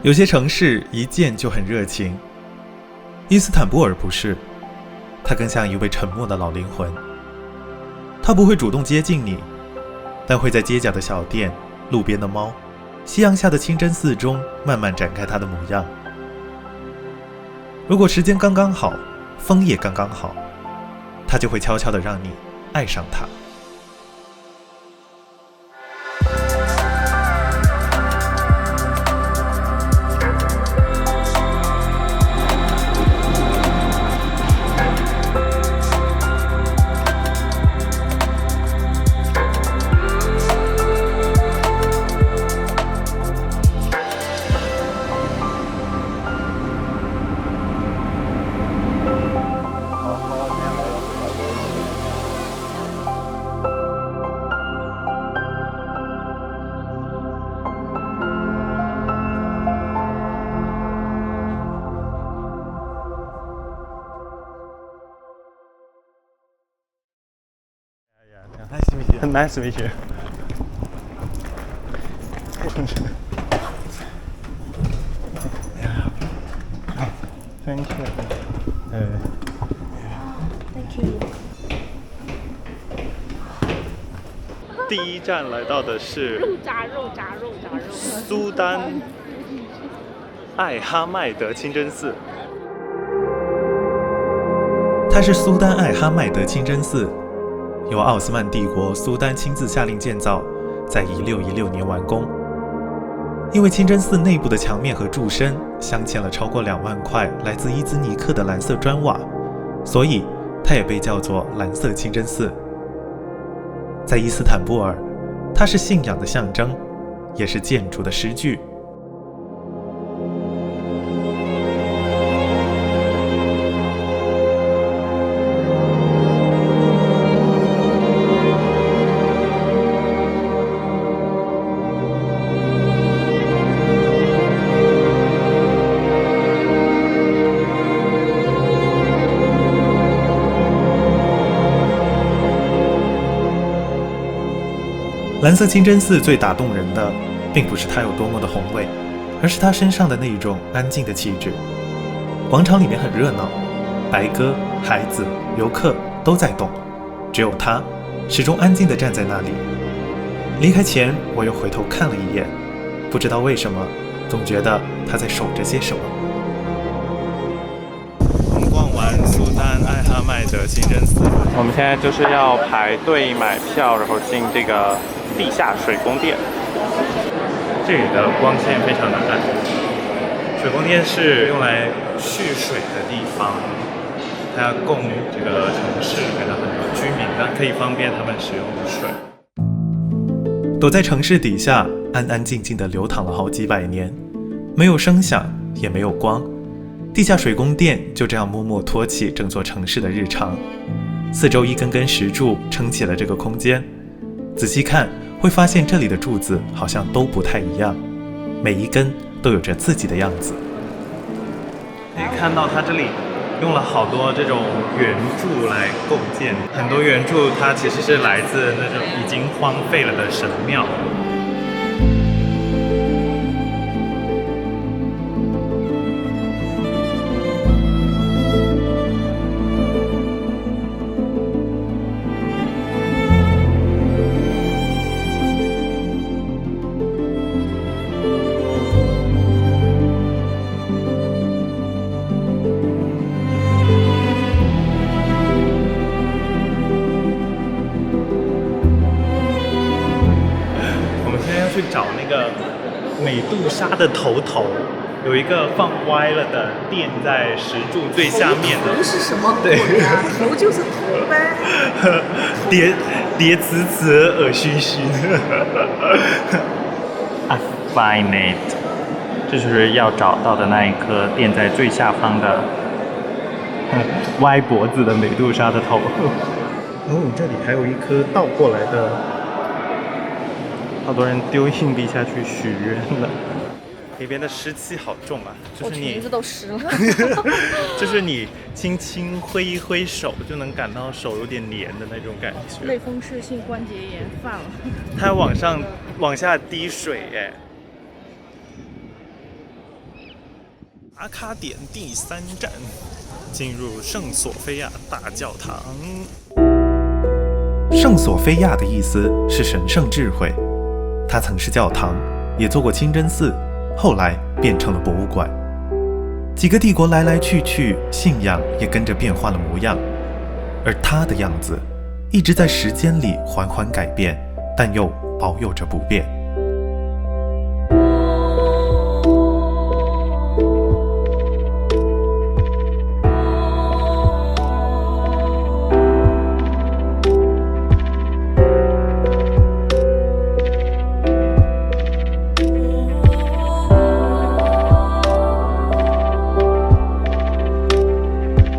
有些城市一见就很热情，伊斯坦布尔不是，它更像一位沉默的老灵魂。它不会主动接近你，但会在街角的小店、路边的猫、夕阳下的清真寺中慢慢展开它的模样。如果时间刚刚好，风也刚刚好，它就会悄悄地让你爱上它。Nice to meet you. Thank you. Thank you. 第一站来到的是肉炸。苏丹艾哈迈德清真寺。它是苏丹艾哈迈德清真寺，由奥斯曼帝国苏丹亲自下令建造，在1616年完工。因为清真寺内部的墙面和柱身镶嵌了超过2万块来自伊兹尼克的蓝色砖瓦，所以它也被叫做蓝色清真寺。在伊斯坦布尔，它是信仰的象征，也是建筑的诗句。蓝色清真寺最打动人的，并不是它有多么的宏伟，而是它身上的那一种安静的气质。广场里面很热闹，白鸽、孩子、游客都在动，只有它始终安静地站在那里。离开前，我又回头看了一眼，不知道为什么，总觉得它在守着些什么。我们逛完苏丹艾哈迈德清真寺，我们现在就是要排队买票，然后进这个地下水宫殿。这里的光线非常的暗。水宫殿是用来蓄水的地方，它供这个城市里面的很多居民的，可以方便他们使用水。躲在城市底下，安安静静地流淌了好几百年，没有声响，也没有光。地下水宫殿就这样默默托起整座城市的日常，四周一根根石柱撑起了这个空间。仔细看，会发现这里的柱子好像都不太一样，每一根都有着自己的样子。可以看到它这里用了好多这种圆柱来构建，很多圆柱它其实是来自那种已经荒废了的神庙。去找那个美杜莎的头，有一个放歪了的垫在石柱最下面的。头是什么鬼啊？头就是头呗。叠词，恶心心。Affinate， 这就是要找到的那一颗垫在最下方的歪脖子的美杜莎的头。哦，这里还有一颗倒过来的。好多人丢硬币下去许愿了。里边的湿气好重啊，就是你裙子都湿了。就是你轻轻挥一挥手，就能感到手有点黏的那种感觉。类风湿性关节炎犯了。它往下滴水哎。打卡点第3站，进入圣索菲亚大教堂。圣索菲亚的意思是神圣智慧，它曾是教堂，也做过清真寺，后来变成了博物馆。几个帝国来来去去，信仰也跟着变化了模样，而它的样子一直在时间里缓缓改变，但又保有着不变。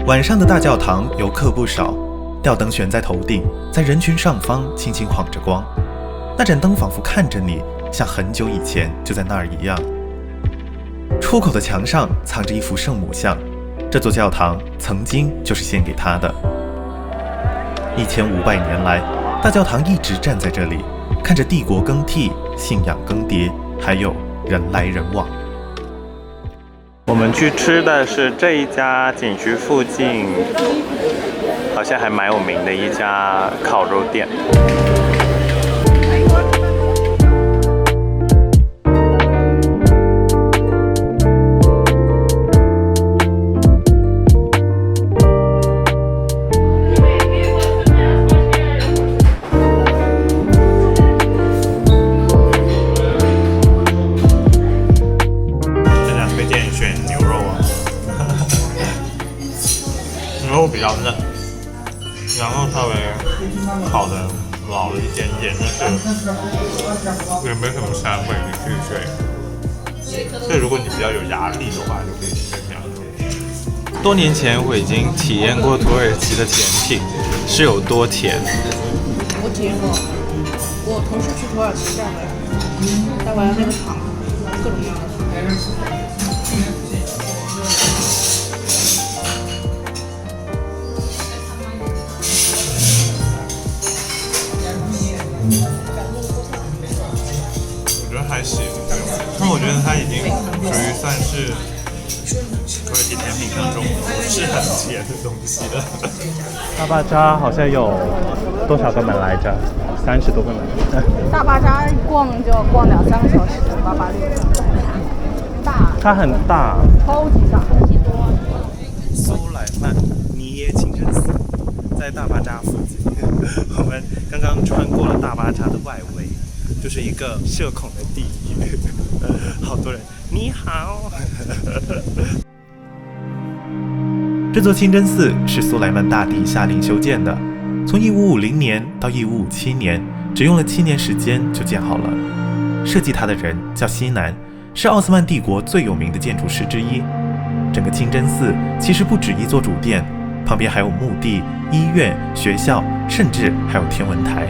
晚上的大教堂游客不少，吊灯悬在头顶，在人群上方轻轻晃着光。那盏灯仿佛看着你，像很久以前就在那儿一样。出口的墙上藏着一幅圣母像，这座教堂曾经就是献给他的。1500年来，大教堂一直站在这里，看着帝国更替、信仰更迭，还有人来人往。我们去吃的是这一家景区附近好像还蛮有名的一家烤肉店。肉比较嫩，然后稍微烤的老了一点点，但是也没什么膻味的去水。所以如果你比较有牙力的话，就可以吃这样的。多年前我已经体验过土耳其的甜品是有多甜。我体验过，我同事去土耳其带回来那个糖，各种样的。我觉得还行，但是我觉得它已经属于算是土耳其甜品当中不是很甜的东西了。大巴扎好像有多少个门来着？30多个门。大巴扎逛就要逛2-3个小时，886。大，它很大，超级大。苏莱曼尼耶清真寺在大巴扎附近。我们刚刚穿过了大巴扎的外围，就是一个社恐的地狱。好多人，你好。这座清真寺是苏莱曼大帝下令修建的，从1550年到1557年，只用了7年时间就建好了。设计它的人叫西南，是奥斯曼帝国最有名的建筑师之一。整个清真寺其实不止一座主殿，旁边还有墓地、医院、学校，甚至还有天文台。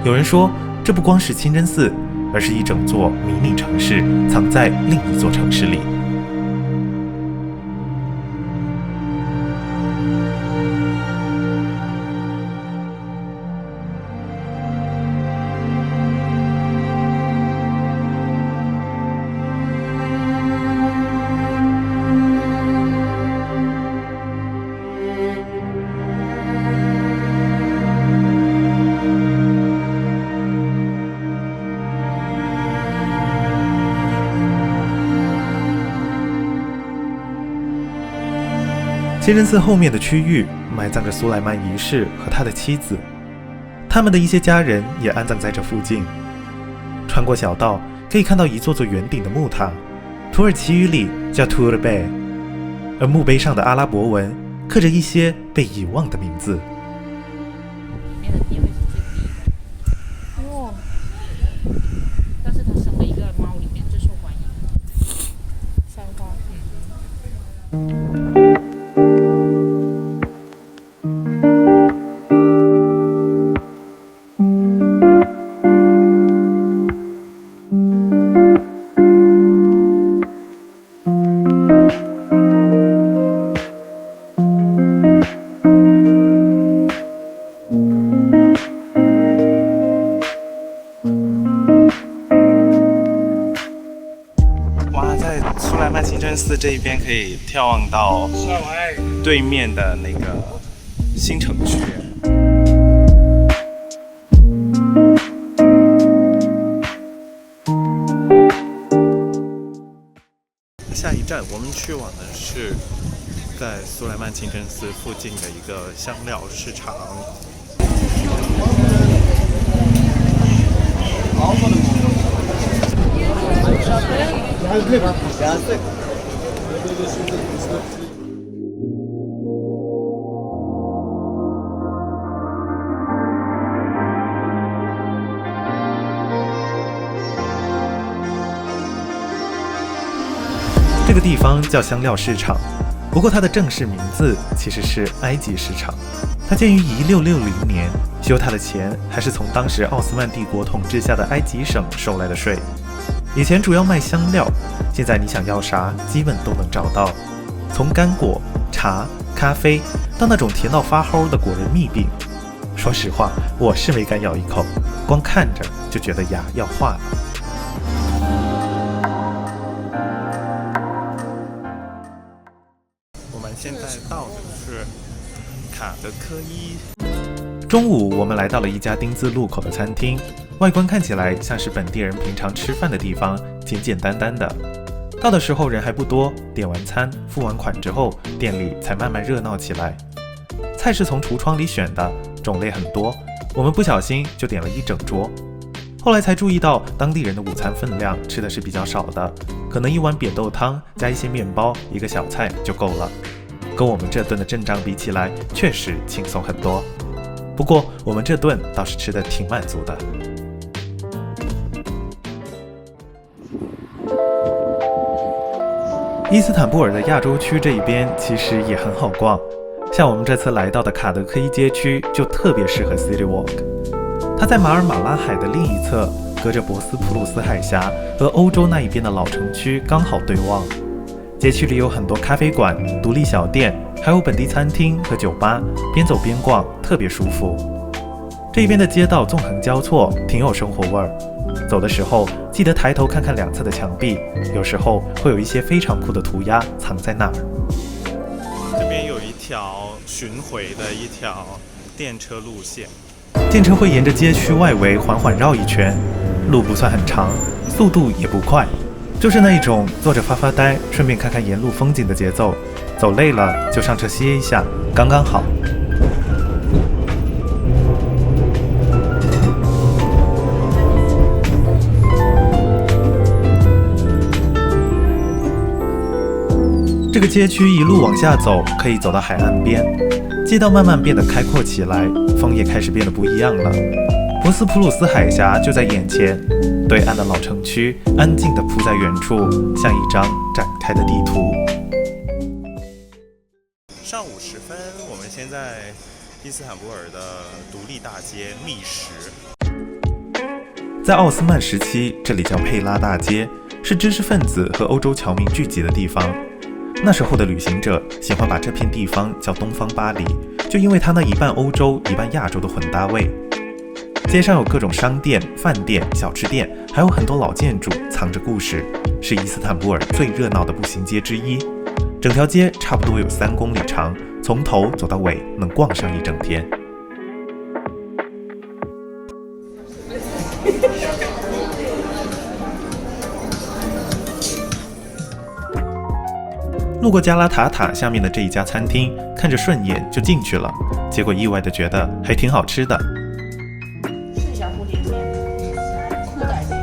有人说，这不光是清真寺，而是一整座迷你城市藏在另一座城市里。清真寺后面的区域埋葬着苏莱曼一世和他的妻子，他们的一些家人也安葬在这附近。穿过小道，可以看到一座座圆顶的木塔，土耳其语里叫 Turbe， 而墓碑上的阿拉伯文刻着一些被遗忘的名字。里面的地位是最低的。哇！但是它身为一个猫里面最受欢迎的。三花。曼清真寺这一边可以眺望到对面的那个新城区。下一站我们去往的是在苏莱曼清真寺附近的一个香料市场。这个地方叫香料市场，不过它的正式名字其实是埃及市场。它建于1660年，修它的钱还是从当时奥斯曼帝国统治下的埃及省收来的税。以前主要卖香料，现在你想要啥基本都能找到，从干果、茶、咖啡到那种甜到发齁的果仁蜜饼。说实话，我是没敢咬一口，光看着就觉得牙要化了。我们现在到的是卡德科伊。中午我们来到了一家丁字路口的餐厅，外观看起来像是本地人平常吃饭的地方，简简单单的。到的时候人还不多，点完餐付完款之后，店里才慢慢热闹起来。菜是从橱窗里选的，种类很多，我们不小心就点了一整桌。后来才注意到当地人的午餐分量吃的是比较少的，可能一碗扁豆汤加一些面包，一个小菜就够了。跟我们这顿的阵仗比起来，确实轻松很多。不过我们这顿倒是吃得挺满足的。伊斯坦布尔的亚洲区这一边其实也很好逛，像我们这次来到的卡德科伊街区就特别适合 City Walk。它在马尔马拉海的另一侧，隔着博斯普鲁斯海峡和欧洲那一边的老城区刚好对望。街区里有很多咖啡馆、独立小店，还有本地餐厅和酒吧，边走边逛特别舒服。这边的街道纵横交错，挺有生活味儿。走的时候记得抬头看看两侧的墙壁，有时候会有一些非常酷的涂鸦藏在那儿。这边有一条巡回的一条电车路线，电车会沿着街区外围缓缓绕一圈，路不算很长，速度也不快，就是那一种坐着发发呆，顺便看看沿路风景的节奏。走累了就上车歇一下，刚刚好。这个街区一路往下走，可以走到海岸边，街道慢慢变得开阔起来，风也开始变得不一样了。博斯普鲁斯海峡就在眼前，对岸的老城区安静地铺在远处，像一张展开的地图。上午10分，我们现在伊斯坦布尔的独立大街觅食。在奥斯曼时期，这里叫佩拉大街，是知识分子和欧洲侨民聚集的地方。那时候的旅行者喜欢把这片地方叫东方巴黎，就因为它那一半欧洲一半亚洲的混搭味。街上有各种商店、饭店、小吃店，还有很多老建筑藏着故事，是伊斯坦布尔最热闹的步行街之一。整条街差不多有3公里长，从头走到尾能逛上一整天。路过加拉塔塔下面的这一家餐厅，看着顺眼就进去了，结果意外的觉得还挺好吃的。试一下布丁面，酷带劲。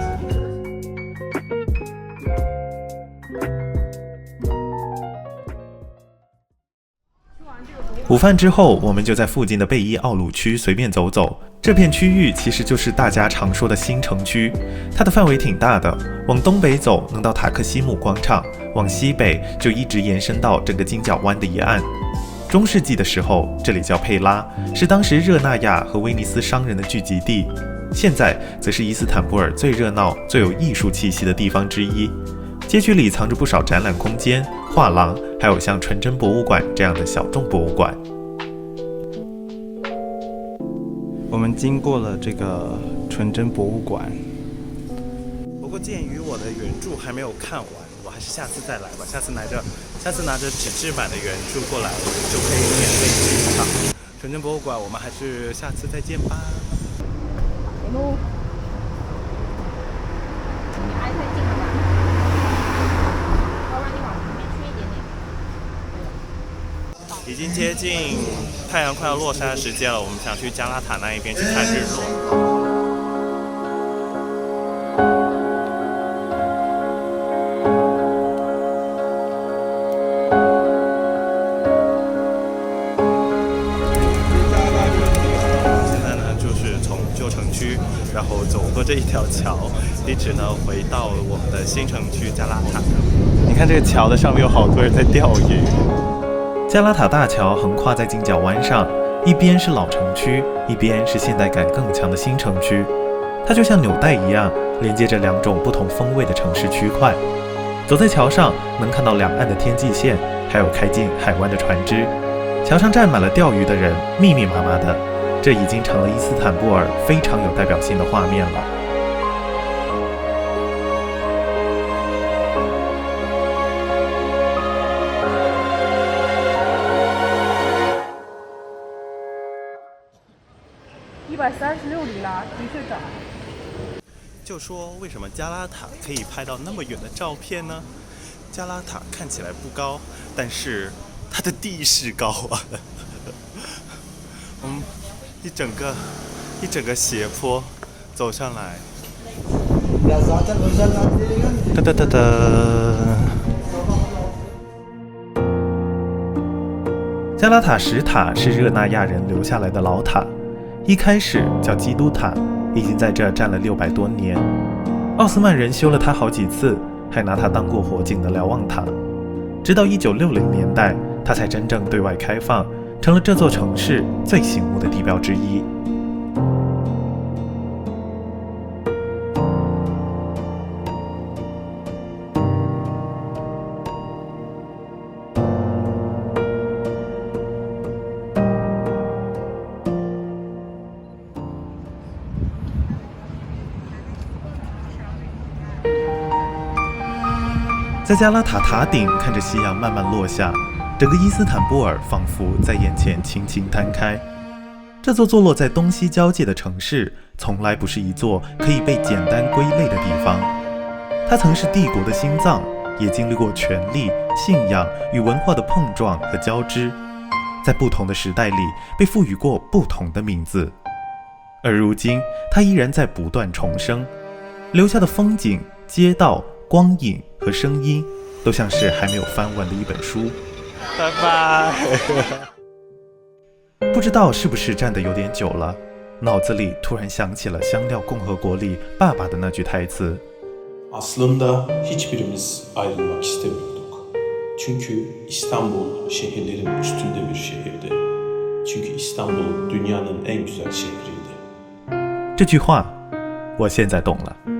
午饭之后，我们就在附近的贝伊奥鲁区随便走走。这片区域其实就是大家常说的新城区，它的范围挺大的，往东北走能到塔克西姆广场，往西北就一直延伸到整个金角湾的一岸。中世纪的时候，这里叫佩拉，是当时热那亚和威尼斯商人的聚集地，现在则是伊斯坦布尔最热闹、最有艺术气息的地方之一。街区里藏着不少展览空间、画廊，还有像纯真博物馆这样的小众博物馆。我们经过了这个纯真博物馆，不过鉴于我的原著还没有看完，我还是下次再来吧。下次拿着纸质版的原著过来，就可以免费欣赏纯真博物馆。我们还是下次再见吧。你挨太近了吧？要不然你往旁边去一点点。已经接近太阳快要落山的时间了，我们想去加拉塔那一边去看日落。然后走过这一条桥，一直呢回到我们的新城区加拉塔。你看这个桥的上面有好多人在钓鱼。加拉塔大桥横跨在金角湾上，一边是老城区，一边是现代感更强的新城区。它就像纽带一样，连接着两种不同风味的城市区块。走在桥上，能看到两岸的天际线，还有开进海湾的船只。桥上站满了钓鱼的人，密密麻麻的。这已经成了伊斯坦布尔非常有代表性的画面了。136里拉，的确涨。就说为什么加拉塔可以拍到那么远的照片呢？加拉塔看起来不高，但是它的地势高啊。一整个斜坡走上来，哒哒哒哒。加拉塔石塔是热那亚人留下来的老塔，一开始叫基督塔，已经在这站了600多年。奥斯曼人修了它好几次，还拿它当过火警的瞭望塔。直到1960年代，它才真正对外开放，成了这座城市最醒目的地标之一。在加拉塔塔顶看着夕阳慢慢落下，整个伊斯坦布尔仿佛在眼前轻轻摊开。这座坐落在东西交界的城市，从来不是一座可以被简单归类的地方。它曾是帝国的心脏，也经历过权力、信仰与文化的碰撞和交织，在不同的时代里被赋予过不同的名字。而如今，它依然在不断重生，留下的风景、街道、光影和声音，都像是还没有翻完的一本书。拜拜。不知道是不是站得有点久了，脑子里突然想起了《香料共和国》里爸爸的那句台词。Aslında hiçbirimiz ayrılmak istemiyorduk. Çünkü İstanbul şehirlerin üstünde bir şehirdi. Çünkü İstanbul dünyanın en güzel şehriydi. 这句话，我现在懂了。